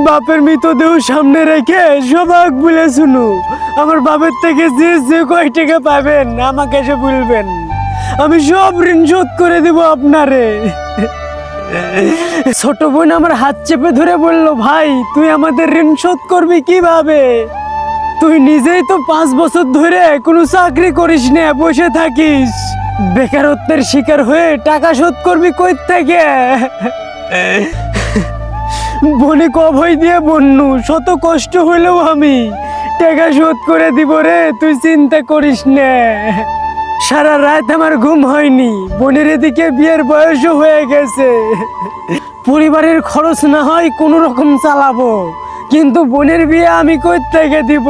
বাপের মৃতদেহ সামনে রেখে সবাক বলে শুনু, আমার বাপের থেকে যে কয় টাকা পাবেন আমাকে এসে বলবেন, আমি সব ঋণ শোধ করে দেব আপনারে। ছোট বোন আমার হাত চেপে ধরে বলল, ভাই তুই আমাদের ঋণ শোধ করবি কিভাবে? তুই নিজেই তো 5 বছর ধরে কোনো চাকরি করিস না, বসে থাকিস, বেকারত্বের শিকার হয়ে টাকা শোধ করবি কই থেকে? বনিক অভয় দিয়ে বন্যু, শত কষ্ট হইলেও আমি টাকা শোধ করে দিব রে, তুই চিন্তা করিস না। সারা রাত আমার ঘুম হয়নি, বোনের এদিকে বিয়ের বয়সও হয়ে গেছে, পরিবারের খরচ না হয় কোনো রকম চালাবো, কিন্তু বোনের বিয়ে আমি কই থেকে দিব?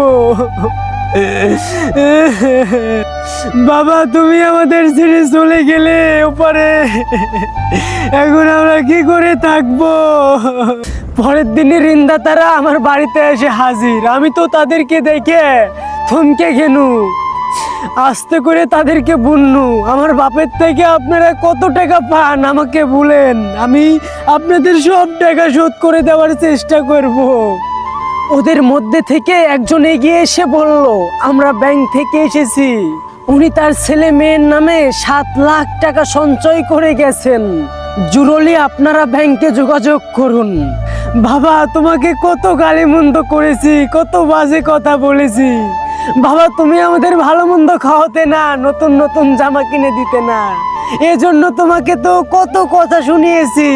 বাবা তুমি আমাদের ছেড়ে চলে গেলে ওপারে, এখন আমরা কি করে থাকবো? পরের দিনে ঋণদাতারা আমার বাড়িতে এসে হাজির, আমি তো তাদেরকে দেখে থমকে গেলু, আস্তে করে তাদেরকে বললু, আমার বাপের থেকে আপনারা কত টাকা পান আমাকে বলেন, আমি আপনাদের সব টাকা শোধ করে দেওয়ার চেষ্টা করব। ওদের মধ্যে থেকে একজন এগিয়ে এসে বলল, আমরা ব্যাংক থেকে এসেছি, উনি তার ছেলে মেয়ের নামে 7 লাখ টাকা সঞ্চয় করে গেছেন, জরুরি আপনারা ব্যাংকে যোগাযোগ করুন। বাবা তোমাকে কত গালিমন্দ করেছি, কত বাজে কথা বলেছি, বাবা তুমি আমাদের ভালো মন্দ খাওয়াতে না, নতুন নতুন জামা কিনে দিতে না, এজন্য তোমাকে তো কত কথা শুনিয়েছি,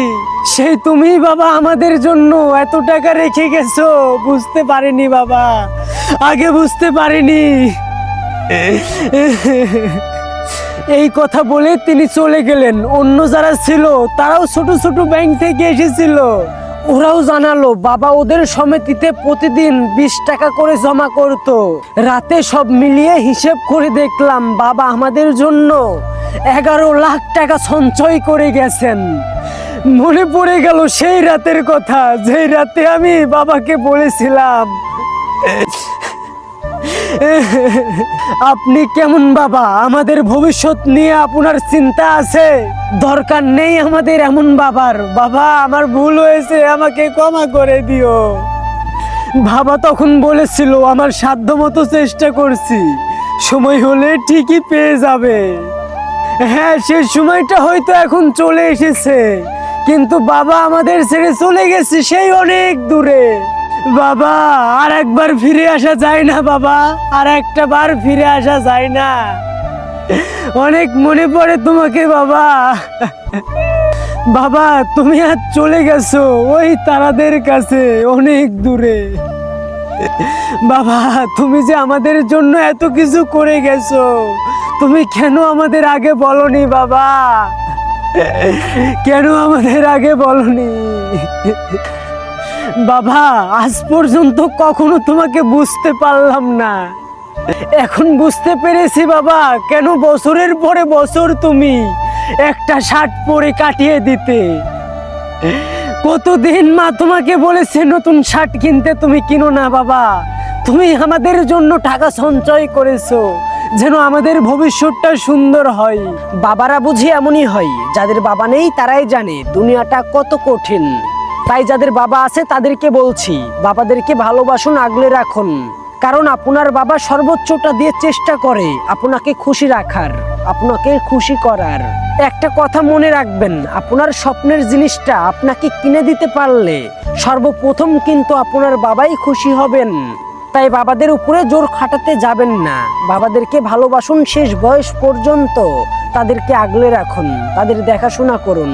সেই তুমি বাবা আমাদের জন্য এত টাকা রেখে গেছো, বুঝতে পারিনি বাবা, আগে বুঝতে পারিনি। এই কথা বলে তিনি চলে গেলেন। অন্য যারা ছিল তারাও ছোট ছোট ব্যাংক থেকে এসেছিল, ওরাও জানালো বাবা ওদের সমিতিতে প্রতিদিন 20 টাকা করে জমা করত। রাতে সব মিলিয়ে হিসেব করে দেখলাম বাবা আমাদের জন্য 11 লাখ টাকা সঞ্চয় করে গেছেন। মনে পড়ে গেল সেই রাতের কথা, যেই রাতে আমি বাবাকে বলেছিলাম, আপনি কেমন বাবা, আমাদের ভবিষ্যৎ নিয়ে আপনার চিন্তা আছে? দরকার নেই আমাদের এমন বাবার, বাবা আমার ভুল হয়েছে, আমাকে ক্ষমা করে দিও। বাবা তখন বলেছিল, আমার সাধ্য মতো চেষ্টা করছি, সময় হলে ঠিকই পেয়ে যাবে। হ্যাঁ সেই সময়টা হয়তো এখন চলে এসেছে, কিন্তু বাবা আমাদের ছেড়ে চলে গেছে সেই অনেক দূরে। বাবা আর একবার ফিরে আসা যায় না বাবা, আর একটা বার ফিরে আসা যায় না, অনেক মনে পড়ে তোমাকে বাবা। বাবা তুমি আজ চলে গেছো ওই তারাদের কাছে অনেক দূরে, বাবা তুমি যে আমাদের জন্য এত কিছু করে গেছো, তুমি কেন আমাদের আগে বলনি বাবা, কেন আমাদের আগে বলনি? বাবা আজ পর্যন্ত কখনো তোমাকে বুঝতে পারলাম না, এখন বুঝতে পেরেছি বাবা, কেন বছরের পরে বছর তুমি একটা শার্ট পরে কাটিয়ে দিতে। কতদিন মা তোমাকে বলেছে নতুন শার্ট কিনতে, তুমি কিনো না বাবা, তুমি আমাদের জন্য টাকা সঞ্চয় করেছো যেন আমাদের ভবিষ্যৎটা সুন্দর হয়। বাবারা বুঝি এমনই হয়, যাদের বাবা নেই তারাই জানে দুনিয়াটা কত কঠিন। তাই যাদের বাবা আছে তাদেরকে বলছি, বাবাদেরকে ভালোবাসুন, আগলে রাখুন, কারণ আপনার বাবা সর্বোচ্চটা দিয়ে চেষ্টা করে আপনাকে খুশি রাখার, আপনাকে খুশি করার। একটা কথা মনে রাখবেন, আপনার স্বপ্নের জিনিসটা আপনাকে কিনে দিতে পারলে সর্বপ্রথম কিন্তু আপনার বাবাই খুশি হবেন। তাই বাবাদের উপরে জোর খাটাতে যাবেন না, বাবাদেরকে ভালোবাসুন শেষ বয়স পর্যন্ত, তাদেরকে আগলে রাখুন, তাদের দেখাশোনা করুন।